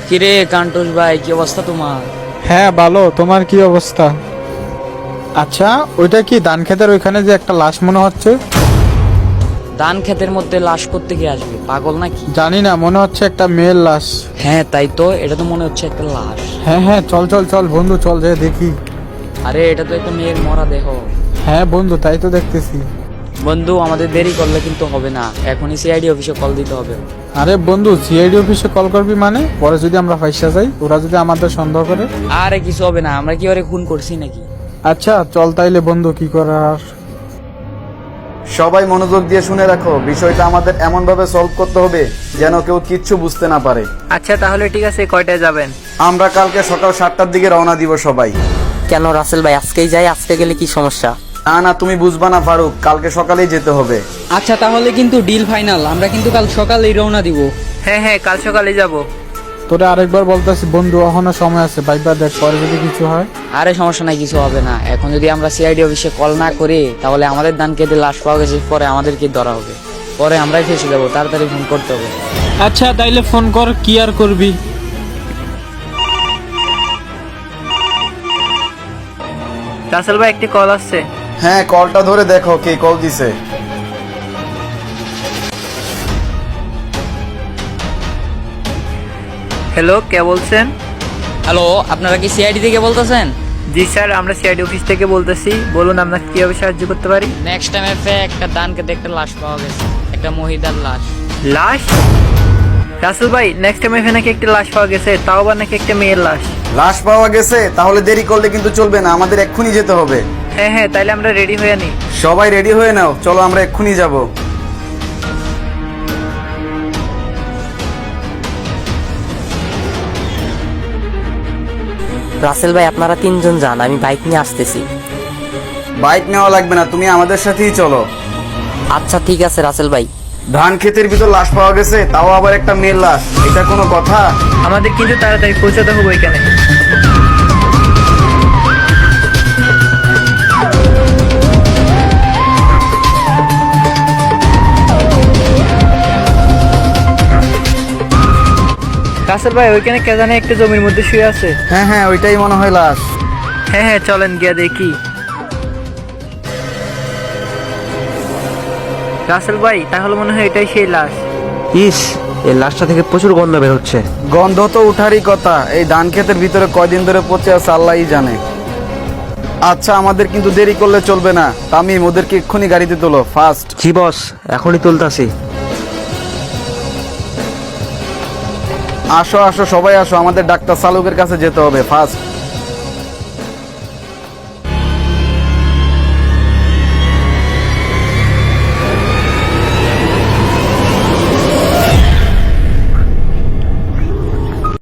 কিরে কান্টুস ভাই, কি অবস্থা তোমার? হ্যাঁ ভালো, তোমার কি অবস্থা? আচ্ছা, ওইটা কি ধান ক্ষেতের ওইখানে যে একটা লাশ মনে হচ্ছে? ধান ক্ষেতের মধ্যে লাশ করতে গিয়ে আসবে, পাগল নাকি? জানি না, মনে হচ্ছে একটা মেয়ের লাশ। হ্যাঁ তাই তো, এটা তো মনে হচ্ছে একটা লাশ। হ্যাঁ হ্যাঁ, চল চল চল বন্ধু, চল যে দেখি। আরে এটা তো একটা মেয়ের মরা দেহ। হ্যাঁ বন্ধু, তাই তো দেখতেছি। বন্ধু, আমাদের দেরি করলে কিন্তু হবে না, এখনই সিআইডি অফিসে কল দিতে হবে। আরে বন্ধু, সিআইডি অফিসে কল করবি মানে? পরে যদি আমরা ফাইসা যাই, ওরা যদি আমাদের সন্দেহ করে? আরে কিছু হবে না, আমরা কি ওরে খুন করছি নাকি? আচ্ছা চল তাইলে বন্ধু, কি করার। সবাই মনোযোগ দিয়ে শুনে রাখো, বিষয়টা আমাদের এমন ভাবে সলভ করতে হবে যেন কেউ কিচ্ছু বুঝতে না পারে। আচ্ছা তাহলে ঠিক আছে, কয়টায় যাবেন? আমরা কালকে সকাল 7টার দিকে রওনা দিব সবাই। কেন রাসেল ভাই, আজকেই যাই? আজকে গেলে কি সমস্যা? না না, তুমি বুঝবা না ফারুক, কালকে সকালেই যেতে হবে। আচ্ছা তাহলে কিন্তু ডিল ফাইনাল, আমরা কিন্তু কাল সকালেই রওনা দিব। হ্যাঁ হ্যাঁ, কাল সকালে যাব। তোরা আরেকবার বলতেছি বন্ধু, এখনো সময় আছে, ভাইবা দেখ, পরে যদি কিছু হয়। আরে সমস্যা নাই, কিছু হবে না। এখন যদি আমরা সিআইডি অফিসে কল না করি, তাহলে আমাদের ধান কেটে লাশ পাওয়া গেছে, পরে আমাদেরকে ধরা হবে, পরে আমরাই ফেসে যাবো। তাড়াতাড়ি ফোন করতে হবে। আচ্ছা তাইলে ফোন কর, কি আর করবি। রাসেল ভাই, একটি কল আসছে। হ্যাঁ, কলটা ধরে দেখো কে কল দিছে। হ্যালো, কে বলছেন? হ্যালো, আপনারা কি সিআইডি থেকে বলতেছেন? জি স্যার, আমরা সিআইডি অফিস থেকে বলতেছি। বলুন, আপনাকে কিভাবে সাহায্য করতে পারি? নেক্সট টাইম একটা ধান কেটে একটা লাশ পাওয়া গেছে, একটা মহিলার লাশ। লাশ? রাসেল ভাই, নেক্সট টাইম এখানে নাকি একটি লাশ পাওয়া গেছে, তাও আবার নাকি একটা মেয়ের লাশ। লাশ পাওয়া গেছে? তাহলে দেরি করলে কিন্তু চলবে না, আমাদের এক্ষুনি যেতে হবে। হ্যাঁ হ্যাঁ, তাইলে আমরা রেডি হয়ে নিই। সবাই রেডি হয়ে নাও, চলো আমরা এক্ষুনি যাব। রাসেল ভাই, আপনারা তিনজন যান, আমি বাইক নিয়ে আসতেছি। বাইক নেওয়া লাগবে না, তুমি আমাদের সাথেই চলো। আচ্ছা ঠিক আছে রাসেল ভাই। ধান ক্ষেতের ভিতর লাশ পাওয়া গেছে, তাও আবার একটা মেয়ের লাশ, এটা কোনো কথা? আমাদের কিন্তু তাড়াতাড়ি পৌঁছাতে হবে এখানে। রাসেল ভাই, ওইখানে কে জানে একটা জমির মধ্যে শুয়ে আছে। হ্যাঁ হ্যাঁ, ওইটাই মনে হয় লাশ। হ্যাঁ হ্যাঁ, চলেন গিয়া দেখি। রাসেল ভাই, তাহলে মনে হয় এটাই সেই লাশ। ইস, এই লাশটা থেকে প্রচুর গন্ধ বের হচ্ছে। গন্ধ তো উঠারই কথা, এই ধান ক্ষেতের ভিতরে কয়দিন ধরে পচে আছে আল্লাহই জানে। আচ্ছা, আমাদের কিন্তু দেরি করলে চলবে না। তামিম, ওদেরকে এক্ষুনি গাড়িতে তোলো, ফাস্ট। জি বস, এখনই তুলতাছি। আসো আসো, সবাই আসো, আমাদের ডাক্তার সালুকের কাছে যেতে হবে, ফাস্ট।